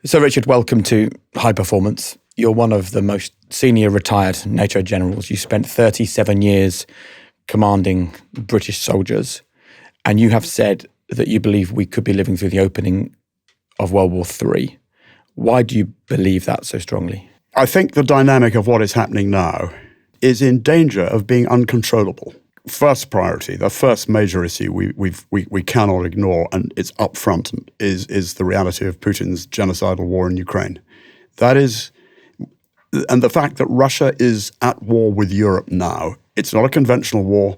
So, Richard, welcome to High Performance. You're one of the most senior retired NATO generals. You spent 37 years commanding British soldiers, and you have said that you believe we could be living through the opening of World War III. Why do you believe that so strongly? I think the dynamic of what is happening now is in danger of being uncontrollable. First priority, the first major issue we cannot ignore, and it's up front, is the reality of Putin's genocidal war in Ukraine. That is, and the fact that Russia is at war with Europe now. It's not a conventional war,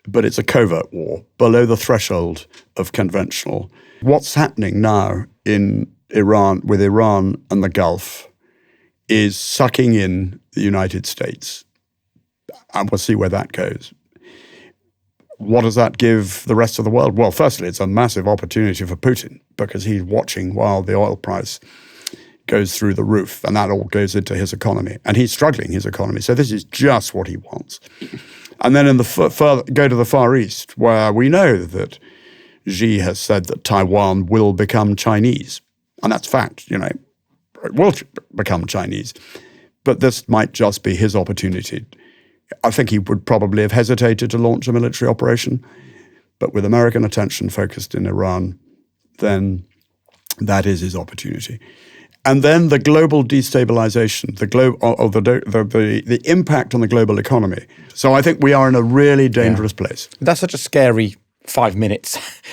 but it's a covert war, below the threshold of conventional. What's happening now in Iran, with Iran and the Gulf, is sucking in the United States. And we'll see where that goes. What does that give the rest of the world? Well, firstly, it's a massive opportunity for Putin because he's watching while the oil price goes through the roof, and that all goes into his economy. And he's struggling his economy. So this is just what he wants. And then in the go to the Far East, where we know that Xi has said that Taiwan will become Chinese. And that's fact, it will become Chinese. But this might just be his opportunity. I think he would probably have hesitated to launch a military operation. But with American attention focused in Iran, then that is his opportunity. And then the global destabilization, the impact on the global economy. So I think we are in a really dangerous place. That's such a scary 5 minutes.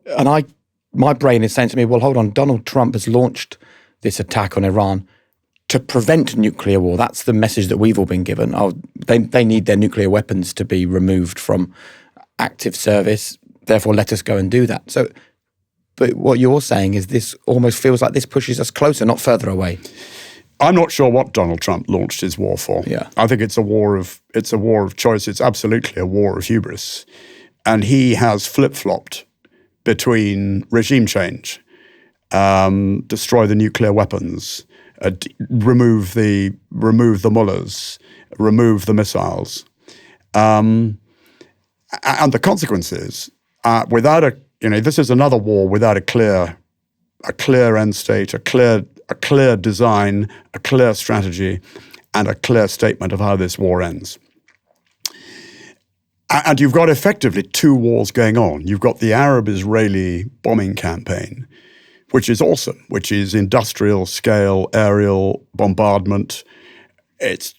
And my brain is saying to me, well, hold on, Donald Trump has launched this attack on Iran to prevent nuclear war. That's the message that we've all been given. They need their nuclear weapons to be removed from active service. Therefore, let us go and do that. So, but what you're saying is this almost feels like this pushes us closer, not further away. I'm not sure what Donald Trump launched his war for. Yeah. I think it's a war of choice. It's absolutely a war of hubris. And he has flip-flopped between regime change, destroy the nuclear weapons, remove the mullahs, remove the missiles, and the consequences this is another war without a clear end state, a clear design, a clear strategy, and a clear statement of how this war ends. And you've got effectively two wars going on. You've got the Arab-Israeli bombing campaign, which is awesome, which is industrial scale aerial bombardment. It's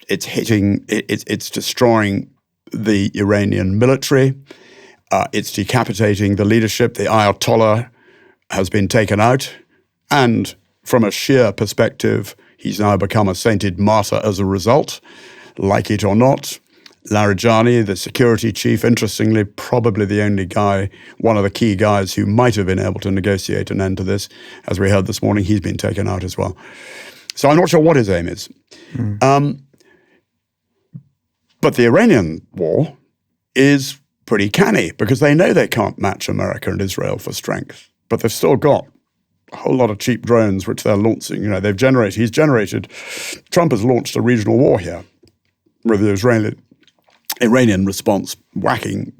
destroying the Iranian military. It's decapitating the leadership. The Ayatollah has been taken out. And from a Shia perspective, he's now become a sainted martyr as a result. Like it or not, Larijani, the security chief, interestingly, probably the only guy, one of the key guys who might have been able to negotiate an end to this. As we heard this morning, he's been taken out as well. So I'm not sure what his aim is. But the Iranian war is pretty canny because they know they can't match America and Israel for strength. But they've still got a whole lot of cheap drones which they're launching. Trump has launched a regional war here with the Iranian response whacking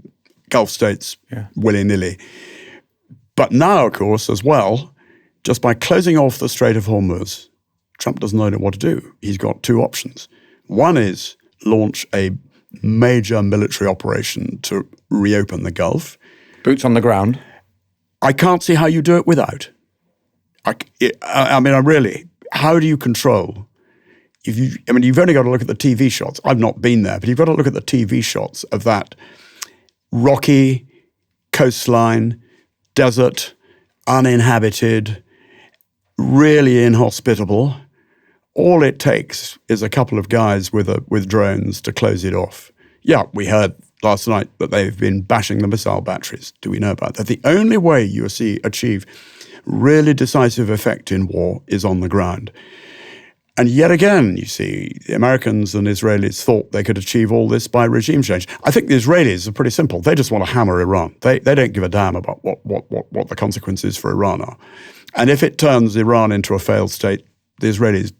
Gulf states willy-nilly. But now, of course, as well, just by closing off the Strait of Hormuz, Trump doesn't know what to do. He's got two options. One is launch a major military operation to reopen the Gulf. Boots on the ground. I can't see how you do it without. How do you control? You've only got to look at the TV shots. I've not been there, but you've got to look at the TV shots of that rocky coastline, desert, uninhabited, really inhospitable. All it takes is a couple of guys with drones to close it off. Yeah, we heard last night that they've been bashing the missile batteries. Do we know about that? The only way you achieve really decisive effect in war is on the ground. And yet again, you see, the Americans and Israelis thought they could achieve all this by regime change. I think the Israelis are pretty simple. They just want to hammer Iran. They don't give a damn about what the consequences for Iran are. And if it turns Iran into a failed state, the Israelis,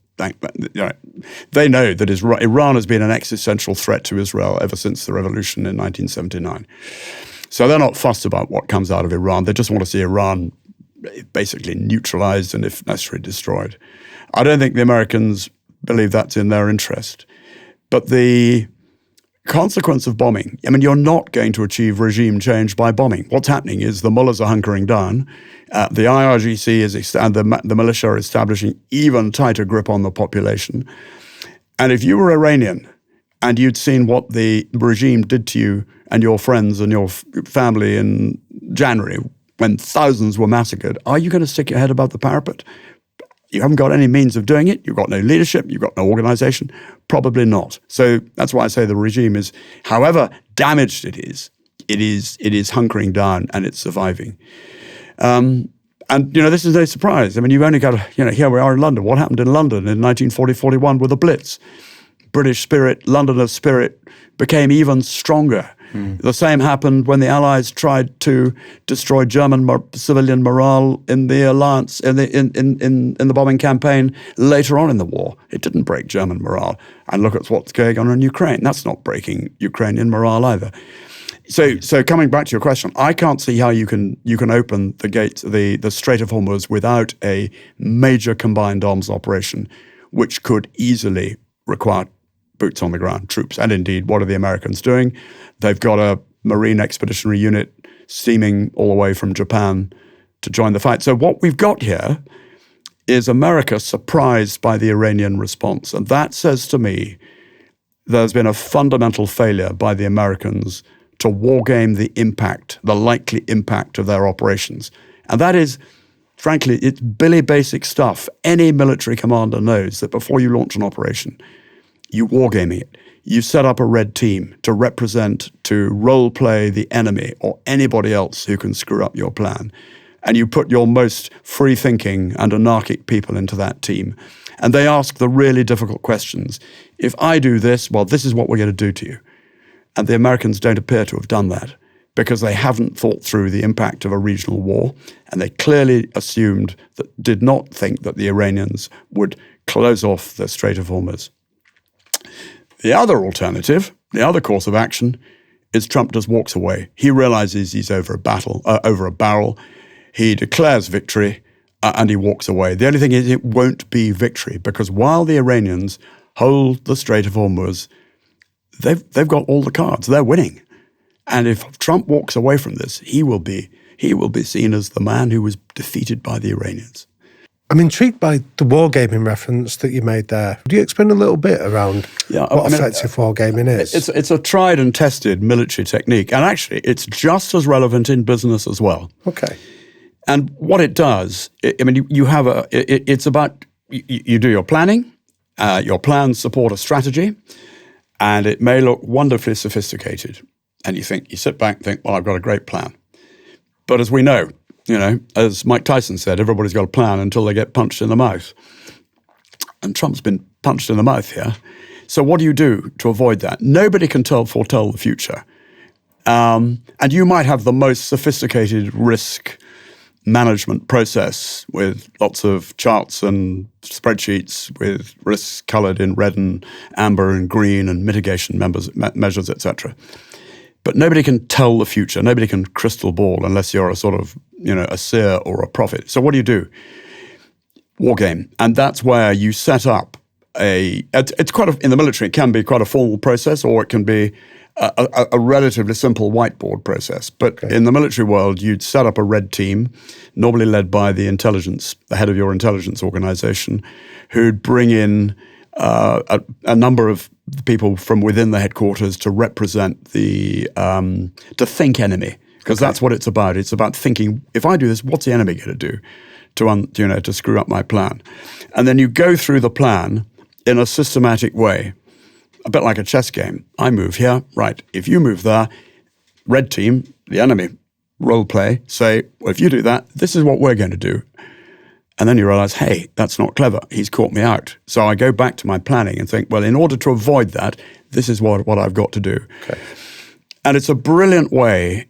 they know that Iran has been an existential threat to Israel ever since the revolution in 1979. So they're not fussed about what comes out of Iran. They just want to see Iran basically neutralized and, if necessary, destroyed. I don't think the Americans believe that's in their interest. But the consequence of bombing, I mean, you're not going to achieve regime change by bombing. What's happening is the mullahs are hunkering down. The IRGC and the militia are establishing even tighter grip on the population. And if you were Iranian and you'd seen what the regime did to you and your friends and your family in January when thousands were massacred, are you going to stick your head above the parapet? You haven't got any means of doing it. You've got no leadership. You've got no organization. Probably not. So that's why I say the regime is, however damaged it is hunkering down and it's surviving. And, this is no surprise. I mean, you've only got, here we are in London. What happened in London in 1940-41 with the Blitz? British spirit, Londoners' spirit became even stronger. The same happened when the Allies tried to destroy German civilian morale in the alliance in the bombing campaign later on in the war. It didn't break German morale. And look at what's going on in Ukraine. That's not breaking Ukrainian morale either. So coming back to your question, I can't see how you can open the gates, the Strait of Hormuz without a major combined arms operation, which could easily require boots on the ground, troops. And indeed, what are the Americans doing? They've got a Marine Expeditionary Unit steaming all the way from Japan to join the fight. So what we've got here is America surprised by the Iranian response. And that says to me there's been a fundamental failure by the Americans to wargame the impact, the likely impact of their operations. And that is, frankly, it's Billy basic stuff. Any military commander knows that before you launch an operation, you wargaming it. You set up a red team to represent, to role play the enemy or anybody else who can screw up your plan. And you put your most free-thinking and anarchic people into that team. And they ask the really difficult questions. If I do this, well, this is what we're going to do to you. And the Americans don't appear to have done that because they haven't thought through the impact of a regional war. And they clearly did not think that the Iranians would close off the Strait of Hormuz. The other alternative, the other course of action, is Trump just walks away. He realizes he's over a barrel. He declares victory, and he walks away. The only thing is it won't be victory because while the Iranians hold the Strait of Hormuz, they've got all the cards. They're winning. And if Trump walks away from this, he will be seen as the man who was defeated by the Iranians. I'm intrigued by the wargaming reference that you made there. Would you explain a little bit around what effective wargaming is? It's a tried and tested military technique. And actually, it's just as relevant in business as well. Okay. And what it does, it's about, you do your planning, your plans support a strategy, and it may look wonderfully sophisticated. And you sit back and think, well, I've got a great plan. But as we know, as Mike Tyson said, everybody's got a plan until they get punched in the mouth. And Trump's been punched in the mouth here. So what do you do to avoid that? Nobody can foretell the future. And you might have the most sophisticated risk management process with lots of charts and spreadsheets with risks colored in red and amber and green and mitigation measures, etc. But nobody can tell the future. Nobody can crystal ball unless you're a sort of, a seer or a prophet. So what do? Wargame. And that's where you set up it's quite in the military, it can be quite a formal process, or it can be a relatively simple whiteboard process. But in the military world, you'd set up a red team, normally led by the head of your intelligence organization, who'd bring in a number of people from within the headquarters to represent to think enemy, because that's what it's about. It's about thinking, if I do this, what's the enemy going to do to screw up my plan? And then you go through the plan in a systematic way, a bit like a chess game. I move here, right. If you move there, red team, the enemy, role play, say, well, if you do that, this is what we're going to do. And then you realize, hey, that's not clever. He's caught me out. So I go back to my planning and think, well, in order to avoid that, this is what I've got to do. Okay. And it's a brilliant way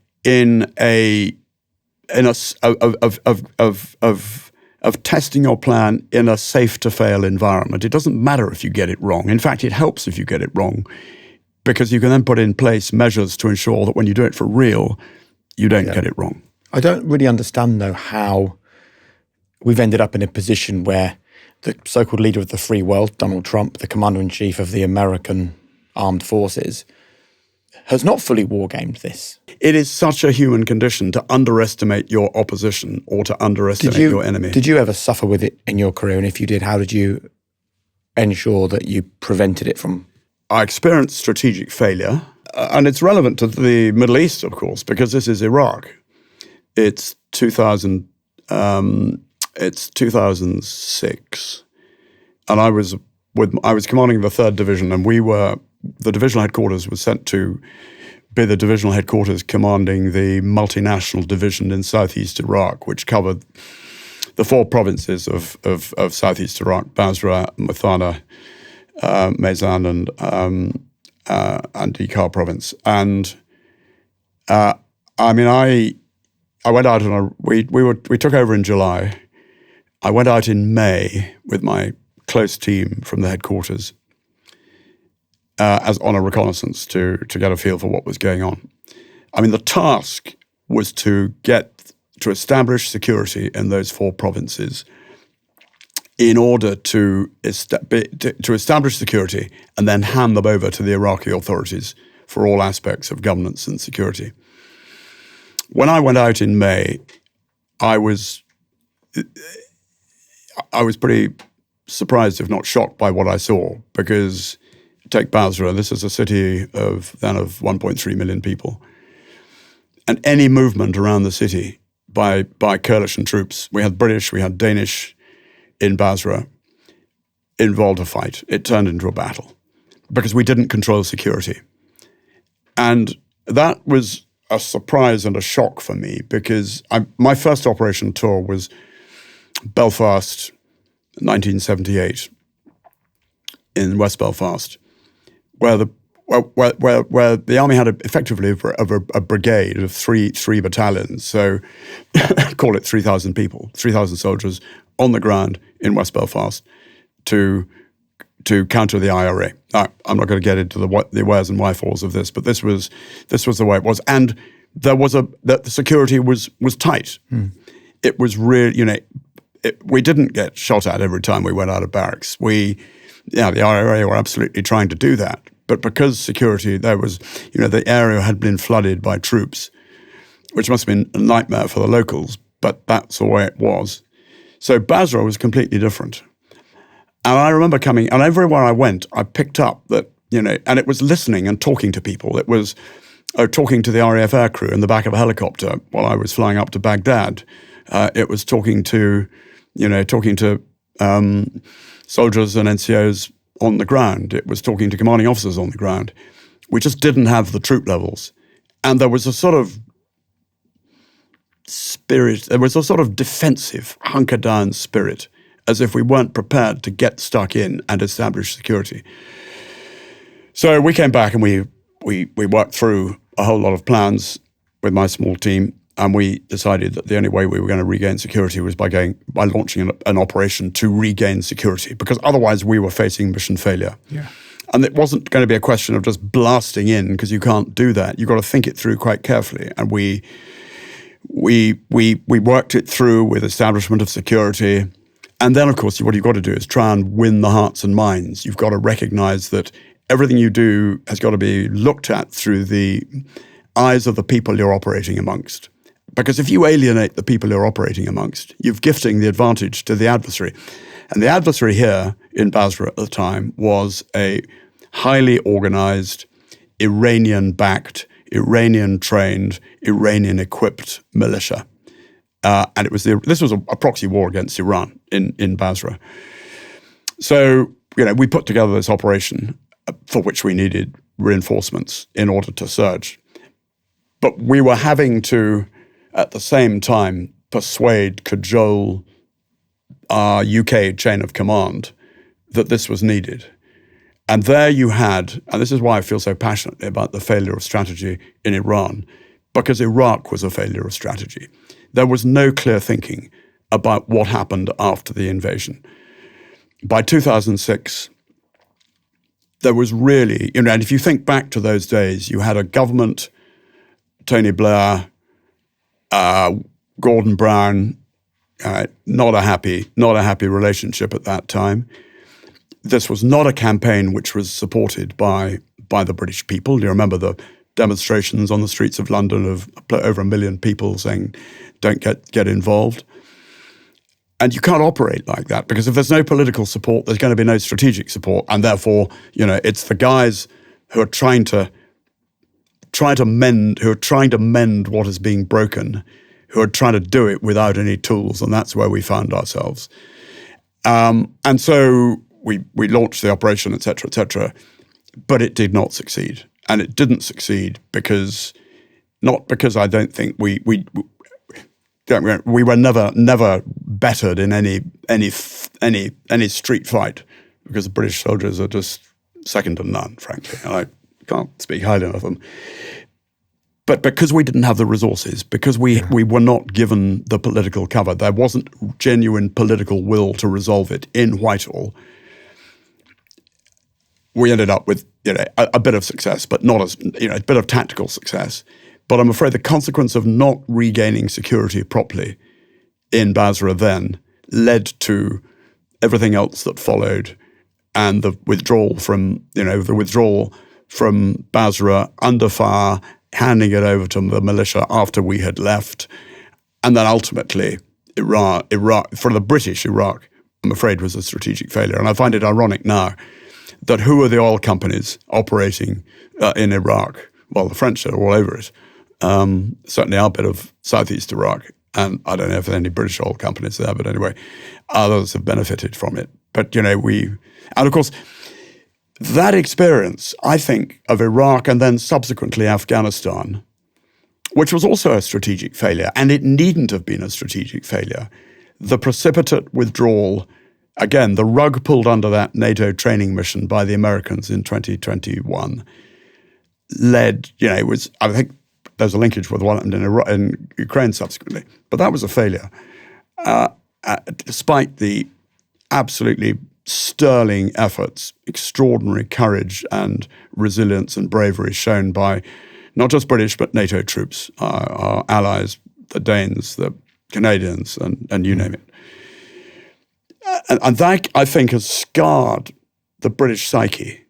of testing your plan in a safe-to-fail environment. It doesn't matter if you get it wrong. In fact, it helps if you get it wrong, because you can then put in place measures to ensure that when you do it for real, you don't get it wrong. I don't really understand, though, how we've ended up in a position where the so-called leader of the free world, Donald Trump, the commander-in-chief of the American armed forces, has not fully wargamed this. It is such a human condition to underestimate your opposition or to underestimate your enemy. Did you ever suffer with it in your career? And if you did, how did you ensure that you prevented it from? I experienced strategic failure, and it's relevant to the Middle East, of course, because this is Iraq. It's 2006, and I was commanding the 3rd Division, and the divisional headquarters was sent to be the divisional headquarters commanding the multinational division in southeast Iraq, which covered the 4 provinces of southeast Iraq: Basra, Muthana, Meizan, and Ikar province. And I went out on we took over in July. I went out in May with my close team from the headquarters as on a reconnaissance to get a feel for what was going on. I mean, the task was to establish security in those 4 provinces in order to establish security and then hand them over to the Iraqi authorities for all aspects of governance and security. When I went out in May, I was pretty surprised, if not shocked, by what I saw, because take Basra, this is a city of 1.3 million people, and any movement around the city by coalition troops, we had British, we had Danish in Basra, involved a fight. It turned into a battle because we didn't control security. And that was a surprise and a shock for me, because my first operation tour was Belfast, 1978, in West Belfast, where the army had effectively a brigade of three battalions, so call it 3,000 people, 3,000 soldiers on the ground in West Belfast to counter the IRA. I'm not going to get into the wheres and wherefores of this, but this was the way it was, and the security was tight. It was really, we didn't get shot at every time we went out of barracks. The IRA were absolutely trying to do that, but because security, there was, the area had been flooded by troops, which must have been a nightmare for the locals, but that's the way it was. So Basra was completely different. And I remember coming, and everywhere I went, I picked up that, and it was listening and talking to people. It was talking to the RAF aircrew in the back of a helicopter while I was flying up to Baghdad. It was talking to soldiers and NCOs on the ground. It was talking to commanding officers on the ground. We just didn't have the troop levels. And there was a sort of spirit, there was a sort of defensive, hunker-down spirit, as if we weren't prepared to get stuck in and establish security. So we came back and we worked through a whole lot of plans with my small team, and we decided that the only way we were going to regain security was by launching an operation to regain security, because otherwise we were facing mission failure. Yeah. And it wasn't going to be a question of just blasting in, because you can't do that. You've got to think it through quite carefully. And we worked it through with establishment of security. And then, of course, what you've got to do is try and win the hearts and minds. You've got to recognize that everything you do has got to be looked at through the eyes of the people you're operating amongst. Because if you alienate the people you're operating amongst, you're gifting the advantage to the adversary. And the adversary here in Basra at the time was a highly organized, Iranian-backed, Iranian-trained, Iranian-equipped militia. And this was a proxy war against Iran in Basra. So, we put together this operation for which we needed reinforcements in order to surge. But we were having to, at the same time, cajole our UK chain of command that this was needed. And there you had, and this is why I feel so passionately about the failure of strategy in Iran, because Iraq was a failure of strategy. There was no clear thinking about what happened after the invasion. By 2006, there was really, and if you think back to those days, you had a government, Tony Blair, Gordon Brown, Not a happy relationship at that time. This was not a campaign which was supported by the British people. You remember the demonstrations on the streets of London of over 1 million people saying, "Don't get involved." And you can't operate like that, because if there's no political support, there's going to be no strategic support, and therefore, it's the guys who are trying to mend what is being broken, who are trying to do it without any tools, and that's where we found ourselves. And so we launched the operation, et cetera, but it did not succeed. And it didn't succeed not because I don't think we were never bettered in any street fight, because the British soldiers are just second to none, frankly. And I can't speak highly enough of them. But because we didn't have the resources, because we were not given the political cover, there wasn't genuine political will to resolve it in Whitehall, we ended up with a bit of success, but not as a bit of tactical success. But I'm afraid the consequence of not regaining security properly in Basra then led to everything else that followed, and the withdrawal from Basra under fire, handing it over to the militia after we had left, and then ultimately Iraq, for the British, Iraq, I'm afraid, was a strategic failure. And I find it ironic now that who are the oil companies operating in Iraq? Well, the French are all over it. Certainly our bit of southeast Iraq, and I don't know if there are any British oil companies there, but anyway, others have benefited from it. But, and of course, that experience, I think, of Iraq and then subsequently Afghanistan, which was also a strategic failure, and it needn't have been a strategic failure, the precipitate withdrawal, again, the rug pulled under that NATO training mission by the Americans in 2021 led, I think there's a linkage with what happened in Ukraine subsequently, but that was a failure. Despite the absolutely sterling efforts, extraordinary courage and resilience and bravery shown by not just British but NATO troops, our allies, the Danes, the Canadians, and you name it. And that, I think, has scarred the British psyche.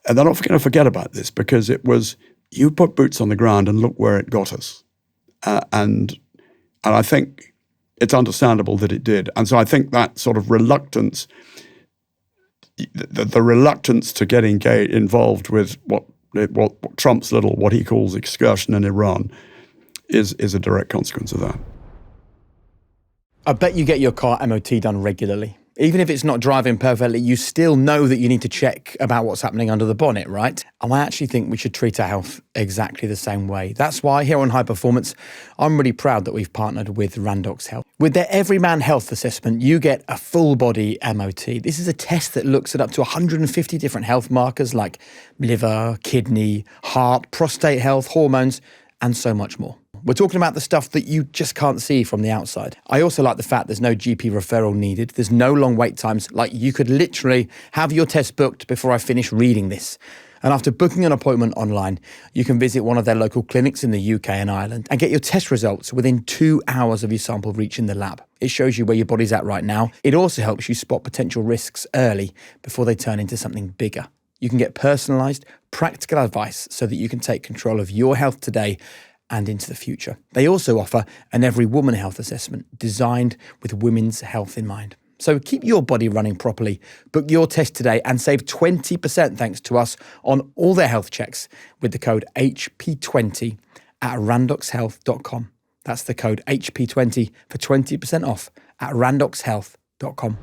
And they're not going to forget about this, because it was, you put boots on the ground and look where it got us. And I think it's understandable that it did. And so I think that sort of reluctance, the reluctance to get involved with what Trump's what he calls excursion in Iran is a direct consequence of that. I bet you get your car MOT done regularly. Even if it's not driving perfectly, you still know that you need to check about what's happening under the bonnet, right? And I actually think we should treat our health exactly the same way. That's why here on High Performance, I'm really proud that we've partnered with Randox Health. With their Everyman Health Assessment, you get a full body MOT. This is a test that looks at up to 150 different health markers like liver, kidney, heart, prostate health, hormones, and so much more. We're talking about the stuff that you just can't see from the outside. I also like the fact there's no GP referral needed. There's no long wait times. Like, you could literally have your test booked before I finish reading this. And after booking an appointment online, you can visit one of their local clinics in the UK and Ireland and get your test results within 2 hours of your sample reaching the lab. It shows you where your body's at right now. It also helps you spot potential risks early before they turn into something bigger. You can get personalised, practical advice so that you can take control of your health today and into the future. They also offer an Every Woman Health Assessment designed with women's health in mind. So keep your body running properly. Book your test today and save 20% thanks to us on all their health checks with the code HP20 at randoxhealth.com. That's the code HP20 for 20% off at randoxhealth.com.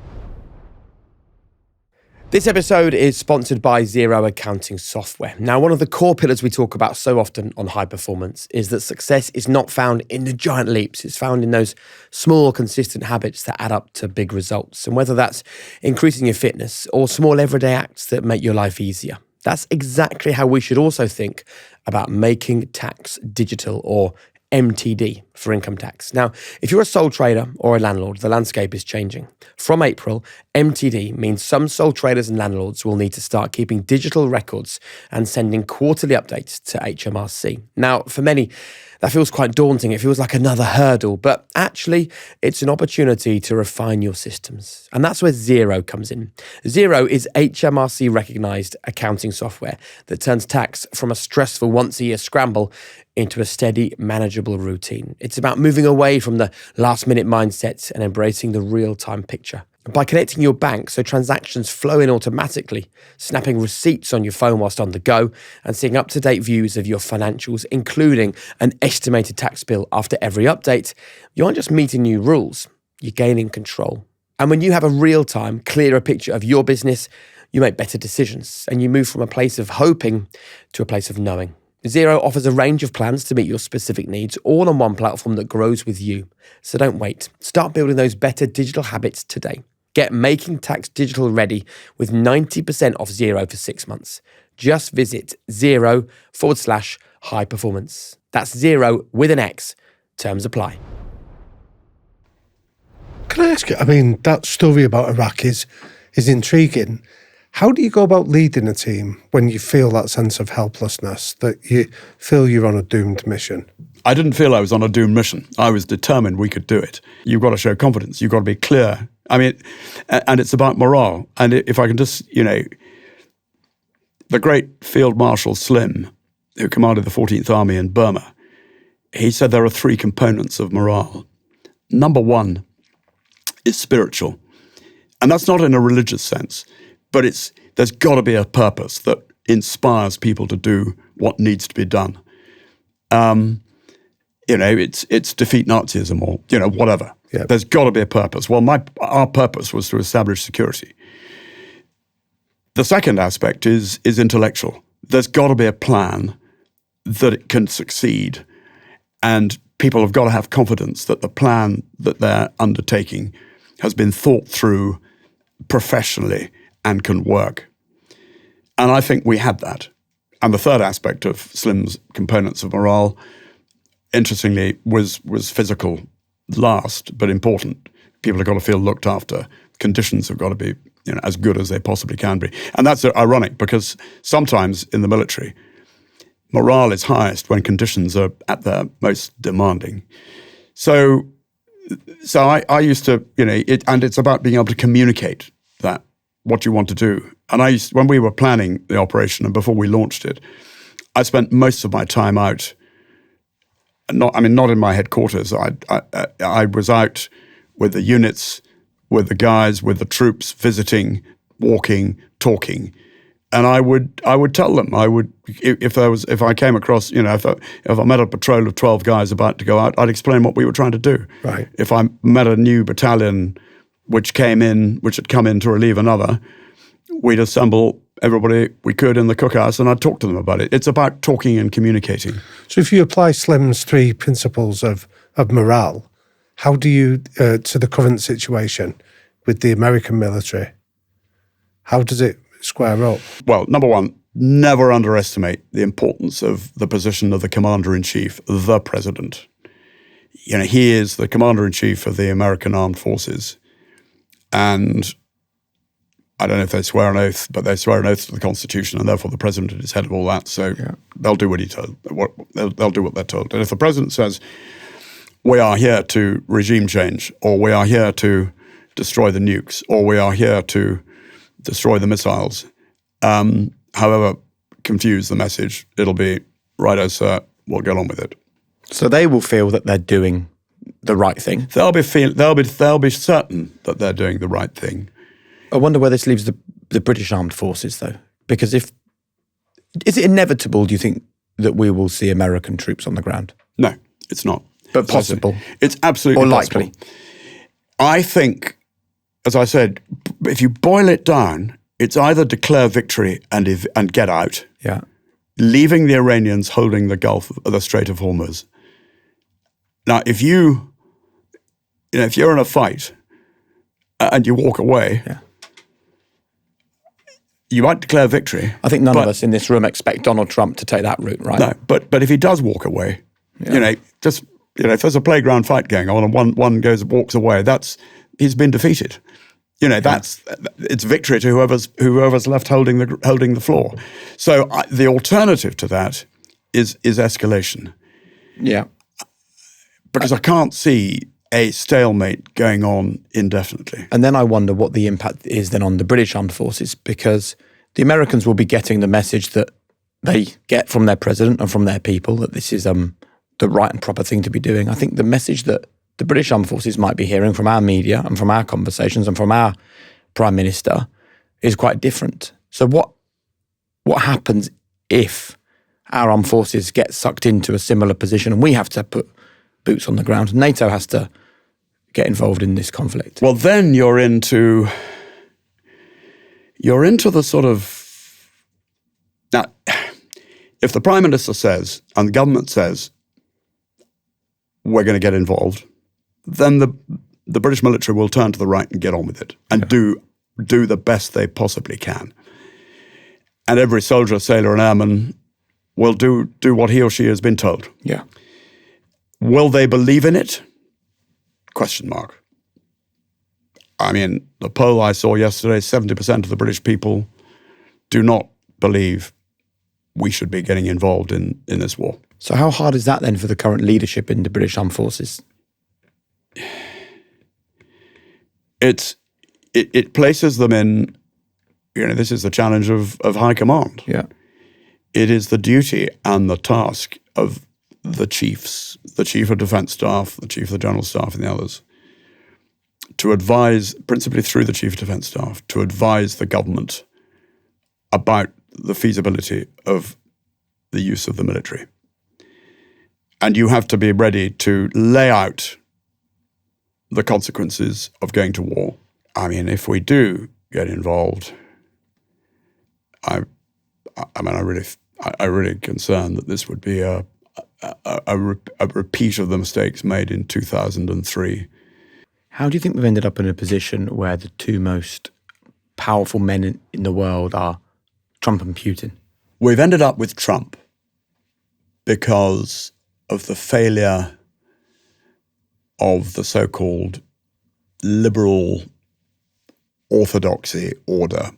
This episode is sponsored by Xero Accounting Software. Now, one of the core pillars we talk about so often on High Performance is that success is not found in the giant leaps. It's found in those small, consistent habits that add up to big results. And whether that's increasing your fitness or small everyday acts that make your life easier. That's exactly how we should also think about making tax digital, or MTD for income tax. Now, if you're a sole trader or a landlord, the landscape is changing. From April, MTD means some sole traders and landlords will need to start keeping digital records and sending quarterly updates to HMRC. Now, for many, That feels quite daunting. It feels like another hurdle, but actually it's an opportunity to refine your systems. And that's where Xero comes in. Xero is HMRC recognised accounting software that turns tax from a stressful once-a-year scramble into a steady, manageable routine. It's about moving away from the last-minute mindset and embracing the real-time picture. By connecting your bank so transactions flow in automatically, snapping receipts on your phone whilst on the go, and seeing up-to-date views of your financials, including an estimated tax bill after every update, you aren't just meeting new rules, you're gaining control. And when you have a real-time, clearer picture of your business, you make better decisions, and you move from a place of hoping to a place of knowing. Xero offers a range of plans to meet your specific needs, all on one platform that grows with you. So don't wait. Start building those better digital habits today. Get Making Tax Digital ready with 90% off Xero for 6 months. Just visit Xero.com/high performance. That's Xero with an X. Terms apply. Can I ask you, I mean, that story about Iraq is intriguing. How do you go about leading a team when you feel that sense of helplessness, that you feel you're on a doomed mission? I didn't feel I was on a doomed mission. I was determined we could do it. You've got to show confidence. You've got to be clear. I mean, and it's about morale. And if I can just, the great Field Marshal Slim, who commanded the 14th Army in Burma, he said there are 3 components of morale. Number 1 is spiritual. And that's not in a religious sense, but there's got to be a purpose that inspires people to do what needs to be done. It's defeat Nazism or, whatever. Yep. There's got to be a purpose. Well, our purpose was to establish security. The second aspect is intellectual. There's got to be a plan that it can succeed, and people have got to have confidence that the plan that they're undertaking has been thought through professionally and can work. And I think we had that. And the third aspect of Slim's components of morale, interestingly, was physical last, but important. People have got to feel looked after. Conditions have got to be as good as they possibly can be. And that's ironic because sometimes in the military, morale is highest when conditions are at their most demanding. So I used to, and it's about being able to communicate that, what you want to do. And when we were planning the operation and before we launched it, I spent most of my time out. Not in my headquarters. I was out with the units, with the guys, with the troops, visiting, walking, talking, and I would tell them. If I came across, if I met a patrol of 12 guys about to go out, I'd explain what we were trying to do. Right. If I met a new battalion which had come in to relieve another, we'd assemble everybody we could in the cookhouse, and I'd talk to them about it. It's about talking and communicating. So if you apply Slim's 3 principles of morale, how do you, to the current situation with the American military, how does it square up? Well, number 1, never underestimate the importance of the position of the Commander-in-Chief, the President. He is the Commander-in-Chief of the American Armed Forces, and I don't know if they swear an oath, but they swear an oath to the Constitution, and therefore the president is head of all that. So they'll do what they'll do what they're told. And if the president says, "We are here to regime change," or "We are here to destroy the nukes," or "We are here to destroy the missiles," however confused the message, it'll be, "Righto, sir, we'll get on with it." So they will feel that they're doing the right thing. They'll be certain that they're doing the right thing. I wonder where this leaves the British Armed Forces, though, because is it inevitable, do you think, that we will see American troops on the ground? No, it's not. But possible. It's absolutely or likely. Possible. I think, as I said, if you boil it down, it's either declare victory and get out, leaving the Iranians holding the Strait of Hormuz. Now, if you're in a fight and you walk away. Yeah. You might declare victory. I think none of us in this room expect Donald Trump to take that route, right? No, but if he does walk away, if there's a playground fight going on and one walks away, he's been defeated. It's victory to whoever's left holding the floor. So the alternative to that is escalation. Yeah. Because I can't see a stalemate going on indefinitely. And then I wonder what the impact is then on the British armed forces, because the Americans will be getting the message that they get from their president and from their people that this is the right and proper thing to be doing. I think the message that the British armed forces might be hearing from our media and from our conversations and from our Prime Minister is quite different. So what happens if our armed forces get sucked into a similar position and we have to put boots on the ground? NATO has to get involved in this conflict. Well, then you're into the sort of... Now, if the Prime Minister says, and the government says, we're going to get involved, then the British military will turn to the right and get on with it and do the best they possibly can. And every soldier, sailor and airman will do what he or she has been told. Yeah. Will they believe in it? Question mark. I mean, the poll I saw yesterday, 70% of the British people do not believe we should be getting involved in this war. So how hard is that then for the current leadership in the British Armed Forces? It places them in, this is the challenge of high command. Yeah. It is the duty and the task of the chiefs, the Chief of Defence Staff, the Chief of the General Staff and the others, to advise, principally through the Chief of Defence Staff, to advise the government about the feasibility of the use of the military. And you have to be ready to lay out the consequences of going to war. I mean, if we do get involved, I'm really concerned that this would be a repeat of the mistakes made in 2003. How do you think we've ended up in a position where the two most powerful men in the world are Trump and Putin? We've ended up with Trump because of the failure of the so-called liberal orthodoxy order.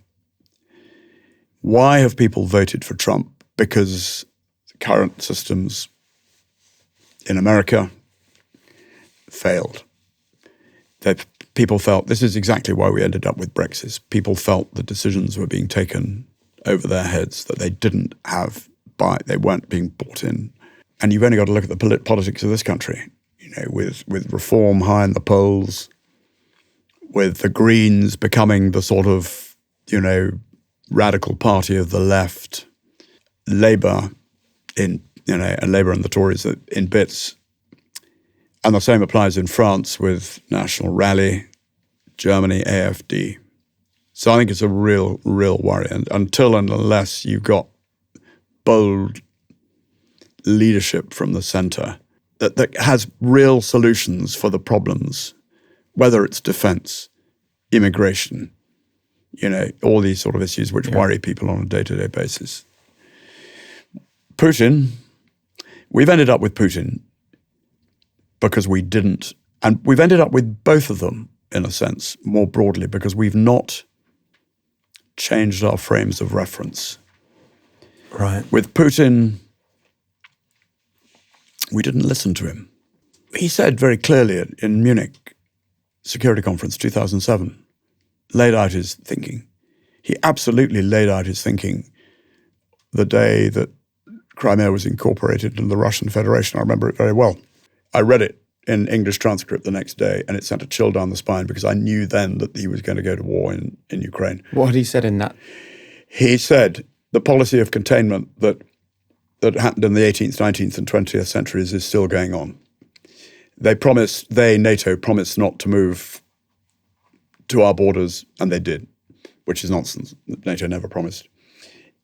Why have people voted for Trump? Because current systems in America failed. People felt, this is exactly why we ended up with Brexit. People felt the decisions were being taken over their heads, that they didn't have, they weren't being bought in. And you've only got to look at the politics of this country, with Reform high in the polls, with the Greens becoming the sort of, radical party of the left, Labour and Labour and the Tories in bits. And the same applies in France with National Rally, Germany, AfD. So I think it's a real worry. And until and unless you've got bold leadership from the centre that has real solutions for the problems, whether it's defence, immigration, all these sort of issues which worry people on a day-to-day basis. Putin, we've ended up with Putin because we didn't, and we've ended up with both of them in a sense, more broadly, because we've not changed our frames of reference. Right. With Putin, we didn't listen to him. He said very clearly in Munich Security Conference 2007, laid out his thinking. He absolutely laid out his thinking the day that Crimea was incorporated into the Russian Federation. I remember it very well. I read it in English transcript the next day, and it sent a chill down the spine because I knew then that he was going to go to war in Ukraine. What had he said in that? He said the policy of containment that happened in the 18th, 19th and 20th centuries is still going on. NATO promised not to move to our borders, and they did, which is nonsense. NATO never promised.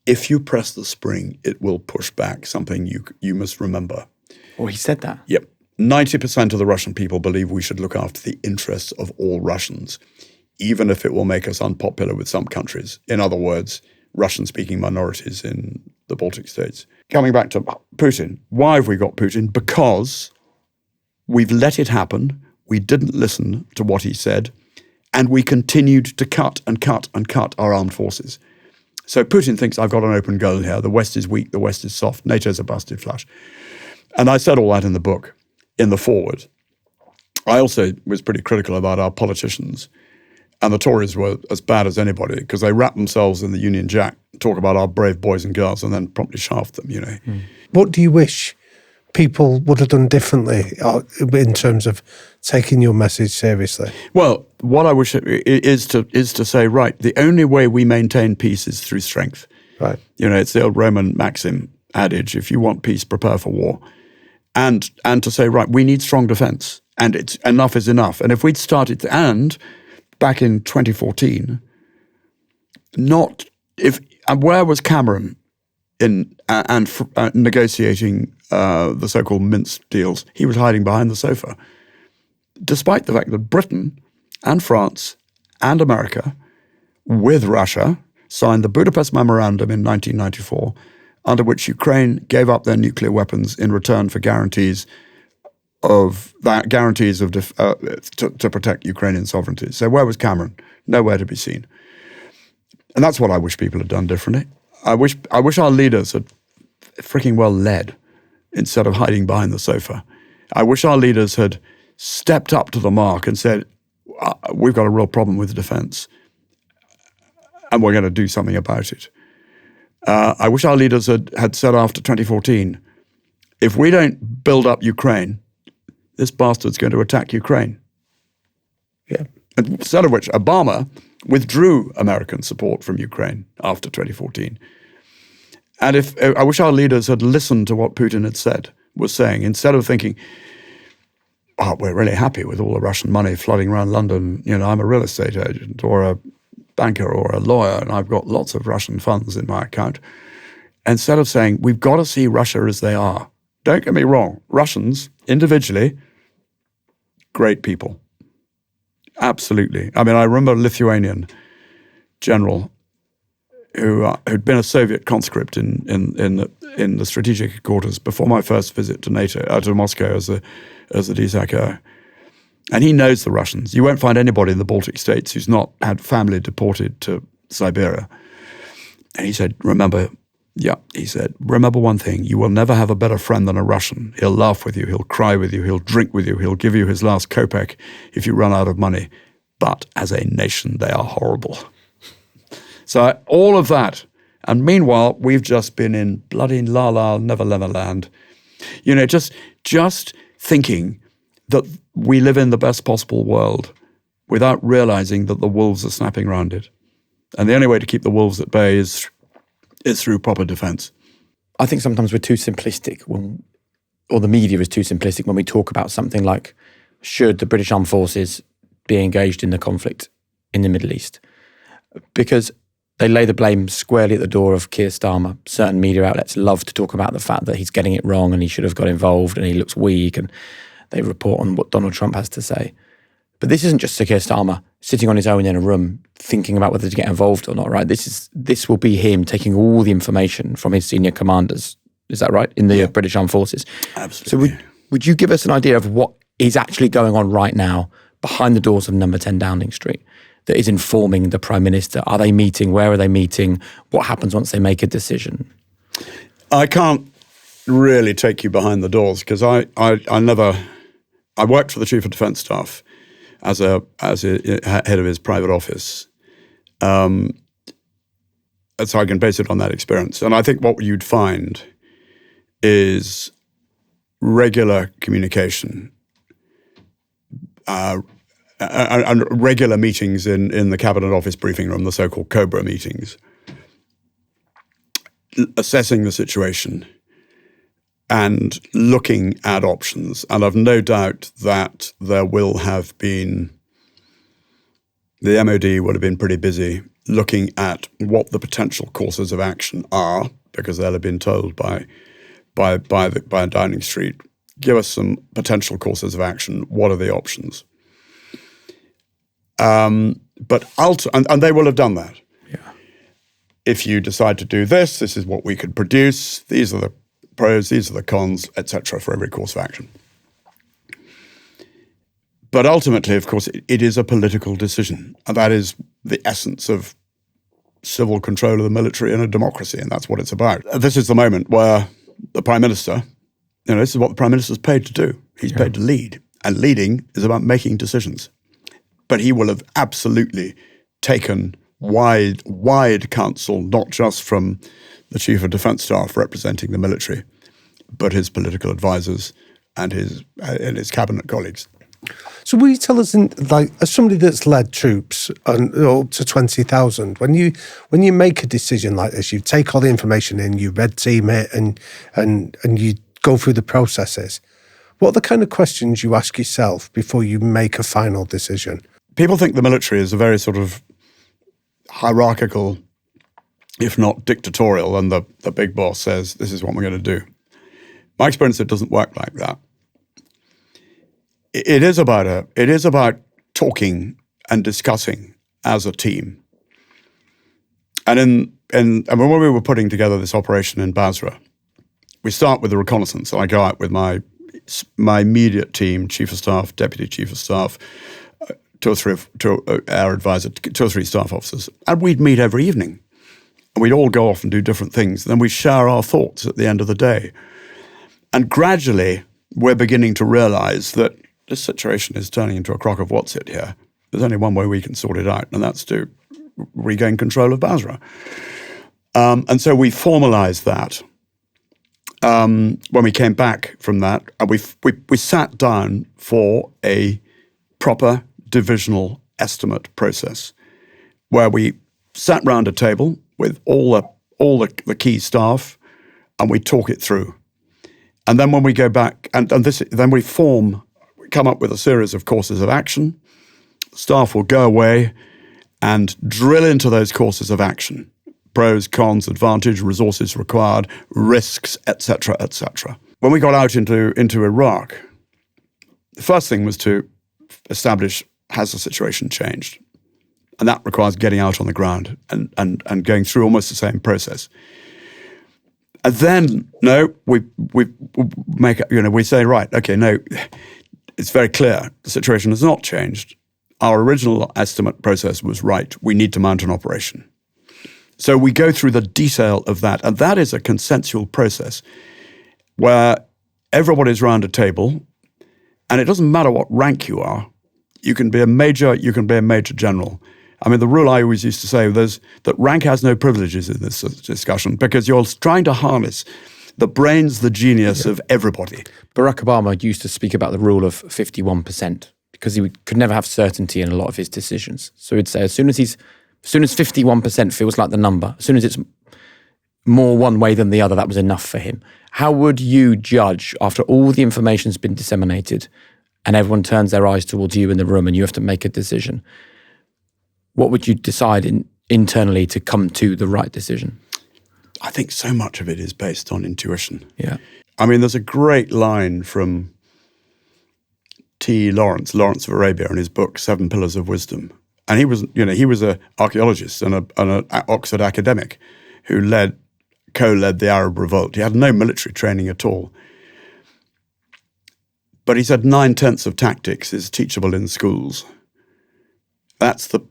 If you press the spring, it will push back, something you must remember. Oh, he said that? Yep. 90% of the Russian people believe we should look after the interests of all Russians, even if it will make us unpopular with some countries. In other words, Russian-speaking minorities in the Baltic states. Coming back to Putin, why have we got Putin? Because we've let it happen, we didn't listen to what he said, and we continued to cut and cut and cut our armed forces. So Putin thinks I've got an open goal here. The West is weak, the West is soft, NATO's a busted flush. And I said all that in the book, in the foreword. I also was pretty critical about our politicians. And the Tories were as bad as anybody because they wrap themselves in the Union Jack, talk about our brave boys and girls, and then promptly shaft them, you know. What do you wish people would have done differently in terms of taking your message seriously? Well, what I wish is to say, right, the only way we maintain peace is through strength. Right. You know, it's the old Roman maxim adage, if you want peace, prepare for war. And to say, right, we need strong defense, and it's enough is enough. And if we'd started, back in 2014, where was Cameron in negotiating the so-called Minsk deals? He was hiding behind the sofa, despite the fact that Britain and France and America, with Russia, signed the Budapest Memorandum in 1994, under which Ukraine gave up their nuclear weapons in return for guarantees to protect Ukrainian sovereignty. So where was Cameron? Nowhere to be seen. And that's what I wish people had done differently. I wish our leaders had freaking well led instead of hiding behind the sofa. I wish our leaders had stepped up to the mark and said, we've got a real problem with defense and we're going to do something about it. I wish our leaders had said after 2014, if we don't build up Ukraine, this bastard's going to attack Ukraine. Yeah. Instead of which, Obama withdrew American support from Ukraine after 2014. And I wish our leaders had listened to what Putin was saying, instead of thinking, oh, we're really happy with all the Russian money flooding around London. You know, I'm a real estate agent or a banker or a lawyer, and I've got lots of Russian funds in my account. Instead of saying, we've got to see Russia as they are. Don't get me wrong, Russians, individually, great people. Absolutely. I mean, I remember a Lithuanian general who'd been a Soviet conscript in the strategic headquarters before my first visit to NATO, to Moscow as a DSACO. And he knows the Russians. You won't find anybody in the Baltic states who's not had family deported to Siberia. And he said, remember one thing, you will never have a better friend than a Russian. He'll laugh with you, he'll cry with you, he'll drink with you, he'll give you his last kopeck if you run out of money. But as a nation, they are horrible. So all of that. And meanwhile, we've just been in bloody la-la, never-never land. You know, just thinking that we live in the best possible world without realizing that the wolves are snapping around it. And the only way to keep the wolves at bay is through proper defense. I think sometimes we're too simplistic or the media is too simplistic when we talk about something like, should the British Armed Forces be engaged in the conflict in the Middle East? Because they lay the blame squarely at the door of Keir Starmer. Certain media outlets love to talk about the fact that he's getting it wrong and he should have got involved and he looks weak, and they report on what Donald Trump has to say. But this isn't just Sir Keir Starmer sitting on his own in a room thinking about whether to get involved or not, right? This will be him taking all the information from his senior commanders, is that right, in the British Armed Forces? Absolutely. So would you give us an idea of what is actually going on right now behind the doors of number 10 Downing Street that is informing the Prime Minister? Are they meeting? Where are they meeting? What happens once they make a decision? I can't really take you behind the doors because I worked for the Chief of Defence Staff as a head of his private office. So I can base it on that experience. And I think what you'd find is regular communication and regular meetings in the Cabinet Office briefing room, the so-called COBRA meetings, assessing the situation and looking at options. And I've no doubt that there will have been, the MOD would have been pretty busy looking at what the potential courses of action are, because they'll have been told by Downing Street, give us some potential courses of action. What are the options? And they will have done that. Yeah. If you decide to do this is what we could produce. These are the pros, these are the cons, etc. for every course of action. But ultimately, of course, it is a political decision. And that is the essence of civil control of the military in a democracy, and that's what it's about. This is the moment where the Prime Minister This is what the Prime Minister's paid to do. He's paid to lead. And leading is about making decisions. But he will have absolutely taken wide counsel, not just from the Chief of Defence Staff representing the military, but his political advisors and his cabinet colleagues. So will you tell us, as somebody that's led troops up to 20,000, when you make a decision like this, you take all the information in, you red team it, and you go through the processes. What are the kind of questions you ask yourself before you make a final decision? People think the military is a very sort of hierarchical, if not dictatorial, and the big boss says, this is what we're going to do. My experience, it doesn't work like that. It is about talking and discussing as a team. And when we were putting together this operation in Basra, we start with the reconnaissance. I go out with my immediate team, Chief of Staff, Deputy Chief of Staff, our advisor, 2 or 3 staff officers, and we'd meet every evening. And we'd all go off and do different things. And then we'd share our thoughts at the end of the day. And gradually, we're beginning to realize that this situation is turning into a crock of what's it here. There's only one way we can sort it out, and that's to regain control of Basra. And so we formalized that. When we came back from that, and we sat down for a proper divisional estimate process where we sat round a table with all the key staff, and we talk it through. And then when we go back, then we come up with a series of courses of action. Staff will go away and drill into those courses of action. Pros, cons, advantage, resources required, risks, etc., etc. When we got out into Iraq, the first thing was to establish, has the situation changed? And that requires getting out on the ground and going through almost the same process. And then, we say, right, okay, no, it's very clear. The situation has not changed. Our original estimate process was right. We need to mount an operation. So we go through the detail of that. And that is a consensual process where everybody's round a table, and it doesn't matter what rank you are. You can be a major, you can be a major general. I mean, the rule I always used to say was that rank has no privileges in this discussion because you're trying to harness the brains, the genius of everybody. Barack Obama used to speak about the rule of 51% because he could never have certainty in a lot of his decisions. So he'd say as soon as 51% feels like the number, as soon as it's more one way than the other, that was enough for him. How would you judge after all the information's been disseminated and everyone turns their eyes towards you in the room and you have to make a decision? What would you decide internally to come to the right decision? I think so much of it is based on intuition. Yeah. I mean, there's a great line from Lawrence of Arabia in his book, 7 Pillars of Wisdom. And he was an archaeologist and an Oxford academic who co-led the Arab Revolt. He had no military training at all. But he said 9/10 of tactics is teachable in schools. That's the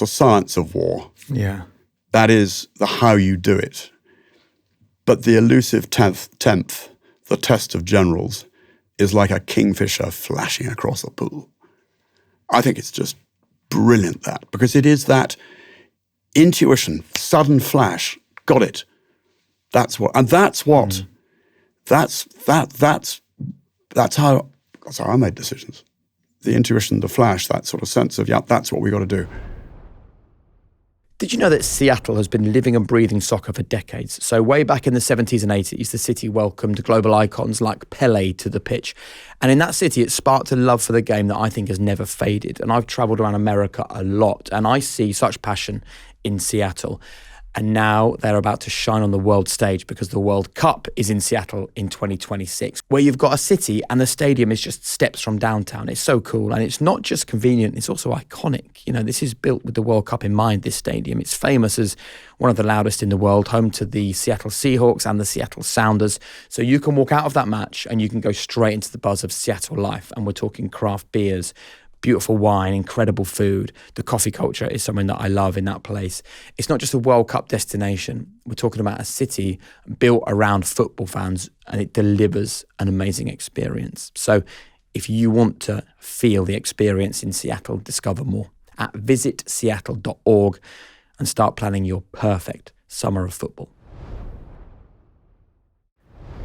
science of war. Yeah. That is the how you do it. But the elusive 10th, the test of generals, is like a kingfisher flashing across a pool. I think it's just brilliant because it is that intuition, sudden flash, got it. That's how I made decisions. The intuition, the flash, that sort of sense of, that's what we got to do. Did you know that Seattle has been living and breathing soccer for decades? So way back in the 70s and 80s, the city welcomed global icons like Pele to the pitch. And in that city, it sparked a love for the game that I think has never faded. And I've travelled around America a lot, and I see such passion in Seattle. And now they're about to shine on the world stage because the World Cup is in Seattle in 2026, where you've got a city and the stadium is just steps from downtown. It's so cool. And it's not just convenient, it's also iconic. This is built with the World Cup in mind, this stadium. It's famous as one of the loudest in the world, home to the Seattle Seahawks and the Seattle Sounders. So you can walk out of that match and you can go straight into the buzz of Seattle life. And we're talking craft beers, beautiful wine, incredible food. The coffee culture is something that I love in that place. It's not just a World Cup destination. We're talking about a city built around football fans, and it delivers an amazing experience. So if you want to feel the experience in Seattle, discover more at visitseattle.org and start planning your perfect summer of football.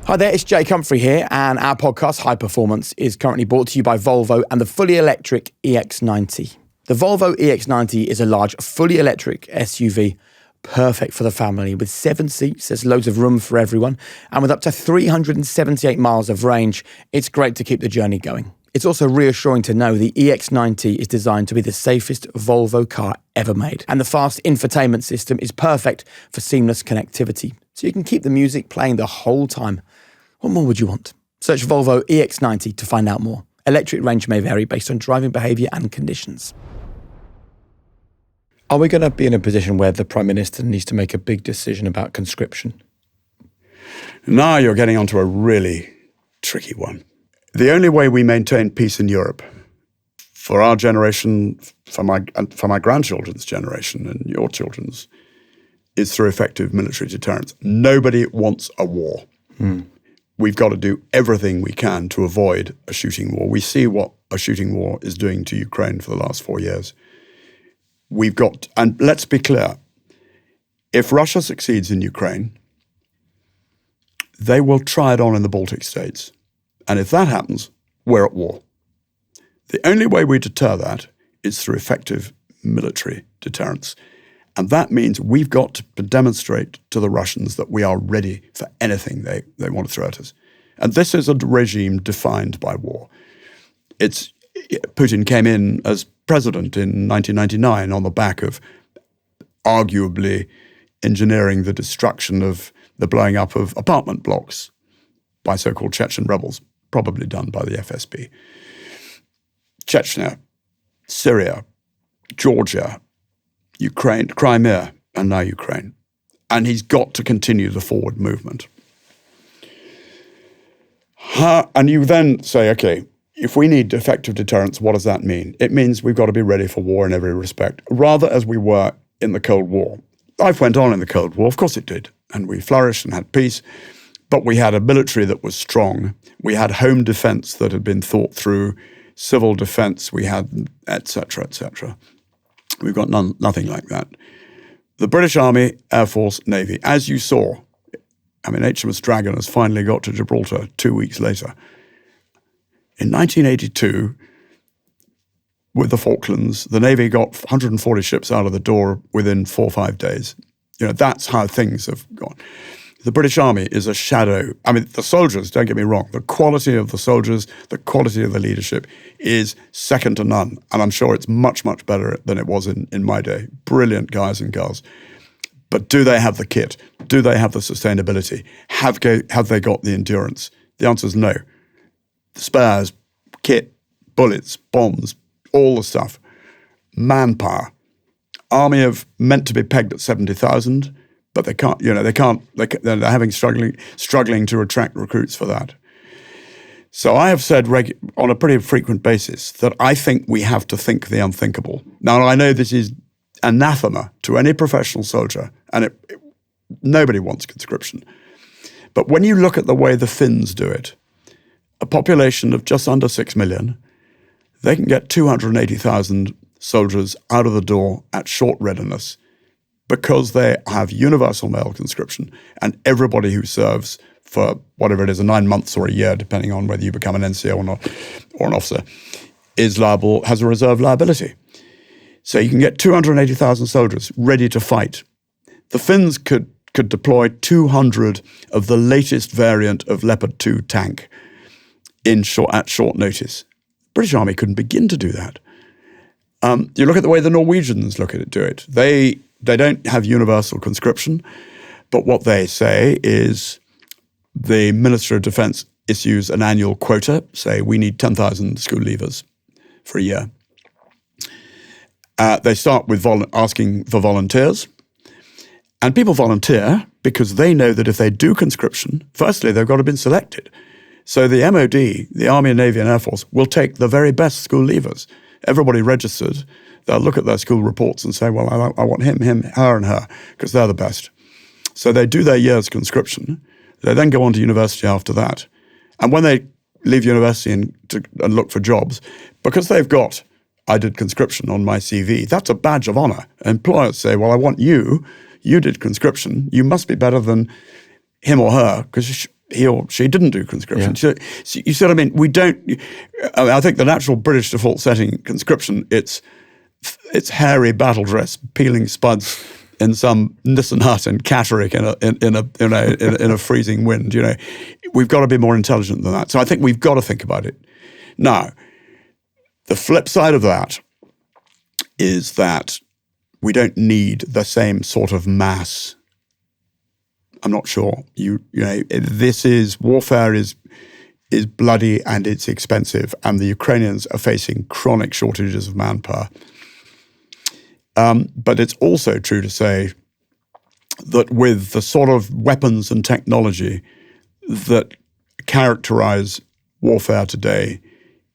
Hi there, it's Jake Humphrey here, and our podcast, High Performance, is currently brought to you by Volvo and the fully electric EX90. The Volvo EX90 is a large, fully electric SUV, perfect for the family, with 7 seats, there's loads of room for everyone, and with up to 378 miles of range, it's great to keep the journey going. It's also reassuring to know the EX90 is designed to be the safest Volvo car ever made, and the fast infotainment system is perfect for seamless connectivity, so you can keep the music playing the whole time. What more would you want? Search Volvo EX90 to find out more. Electric range may vary based on driving behaviour and conditions. Are we going to be in a position where the Prime Minister needs to make a big decision about conscription? Now you're getting onto a really tricky one. The only way we maintain peace in Europe, for our generation, for my grandchildren's generation and your children's, is through effective military deterrence. Nobody wants a war. We've got to do everything we can to avoid a shooting war. We see what a shooting war is doing to Ukraine for the last 4 years. And let's be clear, if Russia succeeds in Ukraine, they will try it on in the Baltic states. And if that happens, we're at war. The only way we deter that is through effective military deterrence. And that means we've got to demonstrate to the Russians that we are ready for anything they want to throw at us. And this is a regime defined by war. Putin came in as president in 1999 on the back of arguably engineering the destruction of the blowing up of apartment blocks by so-called Chechen rebels, probably done by the FSB. Chechnya, Syria, Georgia, Ukraine, Crimea, and now Ukraine. And he's got to continue the forward movement. And you then say, okay, if we need effective deterrence, what does that mean? It means we've got to be ready for war in every respect, rather as we were in the Cold War. Life went on in the Cold War, of course it did, and we flourished and had peace, but we had a military that was strong. We had home defense that had been thought through, civil defense, we had et cetera, et cetera. We've got nothing like that. The British Army, Air Force, Navy, as you saw, HMS Dragon has finally got to Gibraltar 2 weeks later. In 1982, with the Falklands, the Navy got 140 ships out of the door within 4 or 5 days. That's how things have gone. The British Army is a shadow. The soldiers, don't get me wrong, the quality of the soldiers, the quality of the leadership is second to none. And I'm sure it's much, much better than it was in my day. Brilliant guys and girls. But do they have the kit? Do they have the sustainability? Have they got the endurance? The answer is no. The spares, kit, bullets, bombs, all the stuff. Manpower. Army have meant to be pegged at 70,000. But they can't, they're struggling to attract recruits for that. So I have said on a pretty frequent basis that I think we have to think the unthinkable. Now, I know this is anathema to any professional soldier, and nobody wants conscription. But when you look at the way the Finns do it, a population of just under 6 million, they can get 280,000 soldiers out of the door at short readiness, because they have universal male conscription, and everybody who serves for whatever it is, 9 months or a year, depending on whether you become an NCO or not, or an officer, has a reserve liability. So you can get 280,000 soldiers ready to fight. The Finns could deploy 200 of the latest variant of Leopard 2 tank at short notice. The British Army couldn't begin to do that. You look at the way the Norwegians do it. They don't have universal conscription, but what they say is the Ministry of Defence issues an annual quota, say we need 10,000 school leavers for a year. They start with asking for volunteers, and people volunteer because they know that if they do conscription, firstly, they've got to have been selected. So the MOD, the Army, Navy and Air Force, will take the very best school leavers everybody registered. They'll look at their school reports and say, well, I want him, her, and her, because they're the best. So they do their year's conscription. They then go on to university after that. And when they leave university and look for jobs, because they've got, I did conscription on my CV, that's a badge of honor. Employers say, well, I want you did conscription, you must be better than him or her, because he or she didn't do conscription. Yeah. So you see what I mean? I think the natural British default setting, conscription, it's hairy battle dress, peeling spuds in some Nissan hut in Catterick in a freezing wind. We've got to be more intelligent than that. So I think we've got to think about it. Now, the flip side of that is that we don't need the same sort of mass. I'm not sure. Warfare is bloody and it's expensive, and the Ukrainians are facing chronic shortages of manpower. But it's also true to say that with the sort of weapons and technology that characterize warfare today,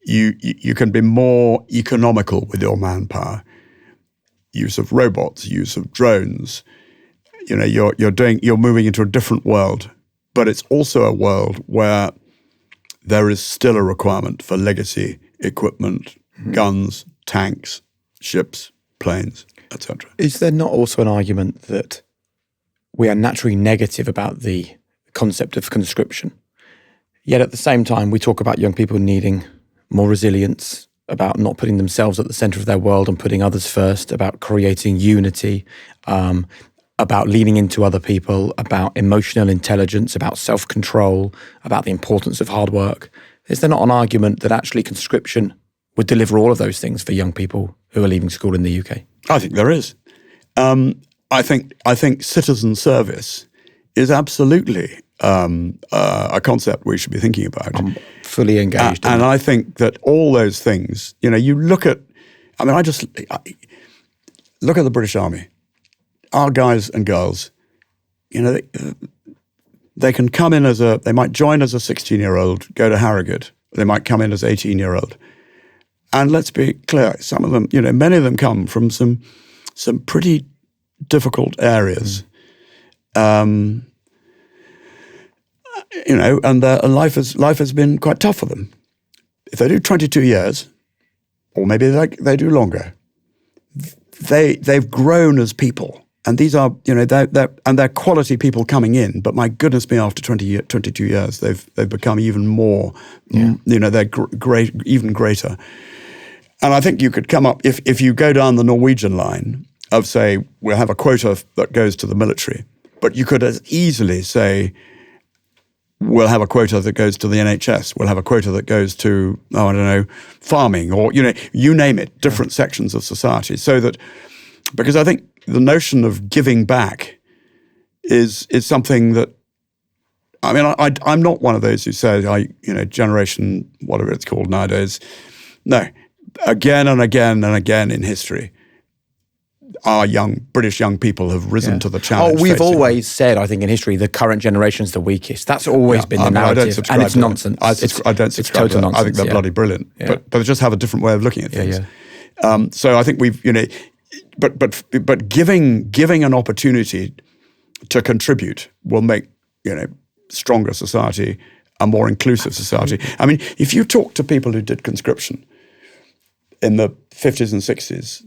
you can be more economical with your manpower. Use of robots, use of drones. You're moving into a different world, but it's also a world where there is still a requirement for legacy equipment, guns, tanks, ships, planes, etc. Is there not also an argument that we are naturally negative about the concept of conscription, yet at the same time we talk about young people needing more resilience, about not putting themselves at the center of their world and putting others first, about creating unity, about leaning into other people, about emotional intelligence, about self-control, about the importance of hard work? Is there not an argument that actually conscription would deliver all of those things for young people who are leaving school in the UK? I think there is. I think citizen service is absolutely a concept we should be thinking about. I'm fully engaged. And I think that all those things, you look at, look at the British Army. Our guys and girls, they can come in they might join as a 16-year-old, go to Harrogate. They might come in as 18-year-old. And let's be clear, some of them, many of them come from some pretty difficult areas. And life has been quite tough for them. If they do 22 years, or maybe they do longer, they've grown as people. And these are, they're quality people coming in. But my goodness me, after 22 years, they've become even more. Yeah. They're great, even greater. And I think you could come up if you go down the Norwegian line of, say, we'll have a quota that goes to the military, but you could as easily say, we'll have a quota that goes to the NHS. We'll have a quota that goes to, farming, or you name it, different sections of society. So that, because I think the notion of giving back is something that, I'm not one of those who says, generation, whatever it's called nowadays. No, again and again and again in history, our British young people have risen to the challenge. We've always said, I think, in history, the current generation's the weakest. That's always been the narrative, and it's nonsense. I don't subscribe to that. I think they're bloody brilliant, but they just have a different way of looking at things. So I think we've, but giving an opportunity to contribute will make stronger society, a more inclusive society. If you talk to people who did conscription in the 50s and 60s,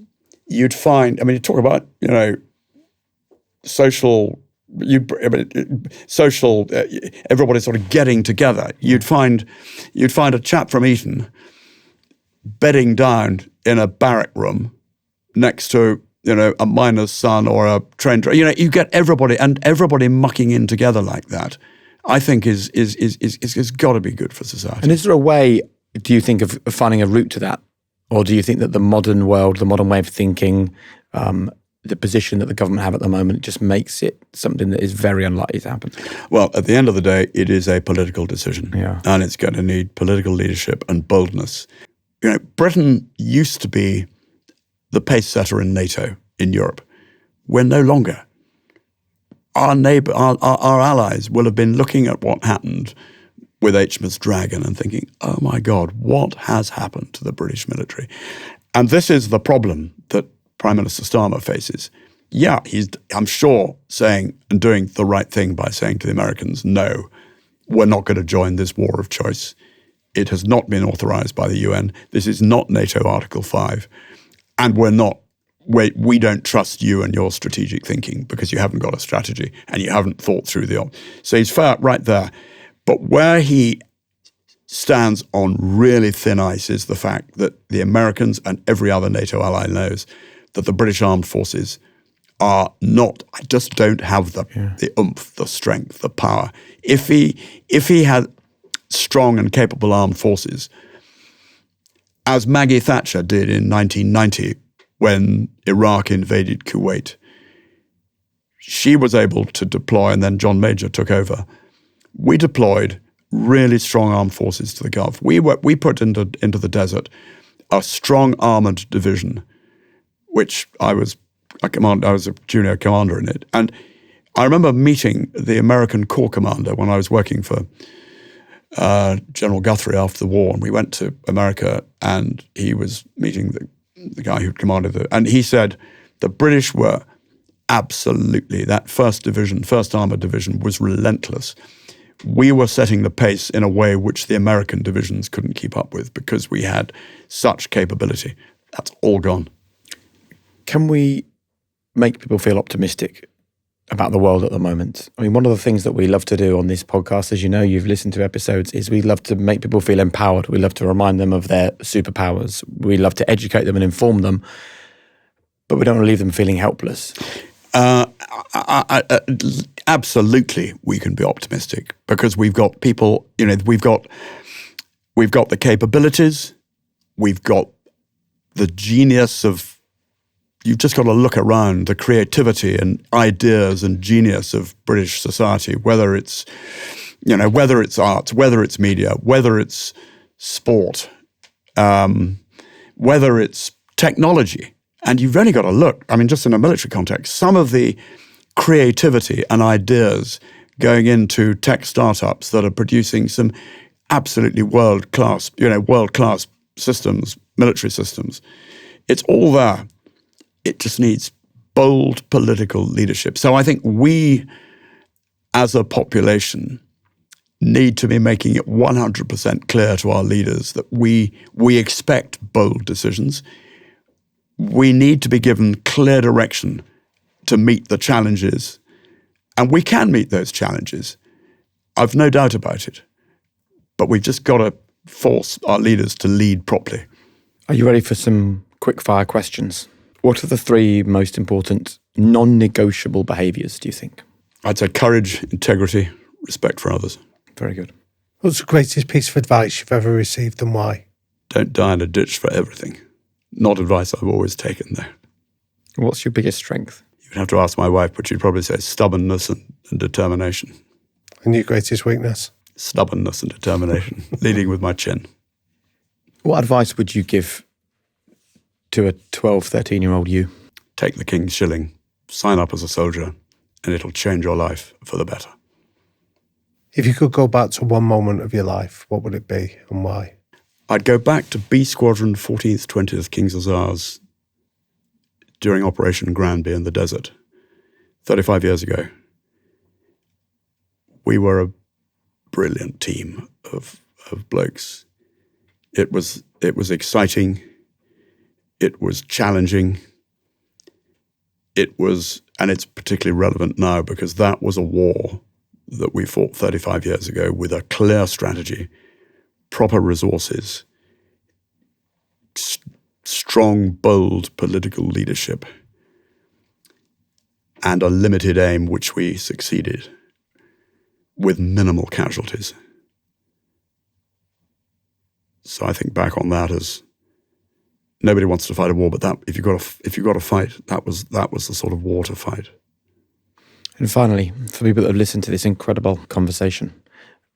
you'd find, you talk about, social, everybody sort of getting together. You'd find a chap from Eton bedding down in a barrack room next to, a miner's son or a train driver. You get everybody mucking in together like that. I think is got to be good for society. And is there a way, do you think, of finding a route to that? Or do you think that the modern world, the modern way of thinking, the position that the government have at the moment just makes it something that is very unlikely to happen? Well, at the end of the day, it is a political decision. Yeah. And it's going to need political leadership and boldness. Britain used to be the pace setter in NATO, in Europe. We're no longer. Our neighbor, our allies will have been looking at what happened with HMS Dragon and thinking, oh my God, what has happened to the British military? And this is the problem that Prime Minister Starmer faces. Yeah, he's, I'm sure, saying and doing the right thing by saying to the Americans, no, we're not going to join this war of choice. It has not been authorized by the UN. This is not NATO Article 5. And we don't trust you and your strategic thinking because you haven't got a strategy and you haven't thought through so he's fair right there. But where he stands on really thin ice is the fact that the Americans and every other NATO ally knows that the British armed forces are not, just don't have the oomph, the strength, the power. If he had strong and capable armed forces, as Maggie Thatcher did in 1990 when Iraq invaded Kuwait, she was able to deploy, and then John Major took over. We deployed really strong armed forces to the Gulf. We put into the desert a strong armored division, which I was a junior commander in it. And I remember meeting the American Corps commander when I was working for General Guthrie after the war, and we went to America, and he was meeting the guy who commanded it, and he said the British were absolutely, that first armored division was relentless. We were setting the pace in a way which the American divisions couldn't keep up with because we had such capability. That's all gone. Can we make people feel optimistic about the world at the moment? I mean, one of the things that we love to do on this podcast, as you know, you've listened to episodes, is we love to make people feel empowered. We love to remind them of their superpowers. We love to educate them and inform them, but we don't want to leave them feeling helpless. Absolutely, we can be optimistic because we've got people, we've got the capabilities, we've got the genius of, you've just got to look around, the creativity and ideas and genius of British society, whether it's arts, whether it's media, whether it's sport, whether it's technology. And you've only got to look, I mean, just in a military context, some of the creativity and ideas going into tech startups that are producing some absolutely world-class systems, military systems. It's all there. It just needs bold political leadership. So I think we, as a population, need to be making it 100% clear to our leaders that we expect bold decisions. We need to be given clear direction to meet the challenges, and we can meet those challenges. I've no doubt about it. But we've just got to force our leaders to lead properly. Are you ready for some quick-fire questions? What are the 3 most important non-negotiable behaviours, do you think? I'd say courage, integrity, respect for others. Very good. What's the greatest piece of advice you've ever received and why? Don't die in a ditch for everything. Not advice I've always taken, though. What's your biggest strength? You'd have to ask my wife, but she'd probably say stubbornness and determination. And your greatest weakness? Stubbornness and determination, leading with my chin. What advice would you give to a 12, 13-year-old you? Take the king's shilling, sign up as a soldier, and it'll change your life for the better. If you could go back to one moment of your life, what would it be and why? I'd go back to B Squadron 14th, 20th King's Hussars during Operation Granby in the desert, 35 years ago. We were a brilliant team of blokes. It was exciting. It was challenging. And it's particularly relevant now because that was a war that we fought 35 years ago with a clear strategy, proper resources, strong, bold political leadership, and a limited aim which we succeeded with minimal casualties. So I think back on that as nobody wants to fight a war, but that if you've got to fight, that was the sort of war to fight. And finally, for people that have listened to this incredible conversation,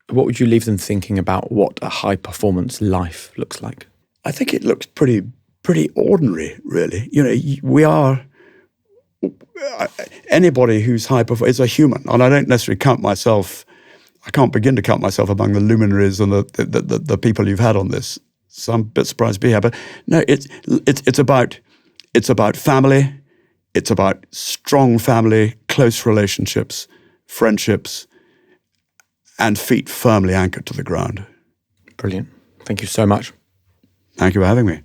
what would you leave them thinking about what a high-performance life looks like? I think it looks pretty ordinary, really. We are, anybody who's is a human, and I don't necessarily I can't begin to count myself among the luminaries and the people you've had on this So I'm a bit surprised to be here. But no, it's about family. It's about strong family, close relationships, friendships, and feet firmly anchored to the ground. Brilliant. Thank you so much. Thank you for having me.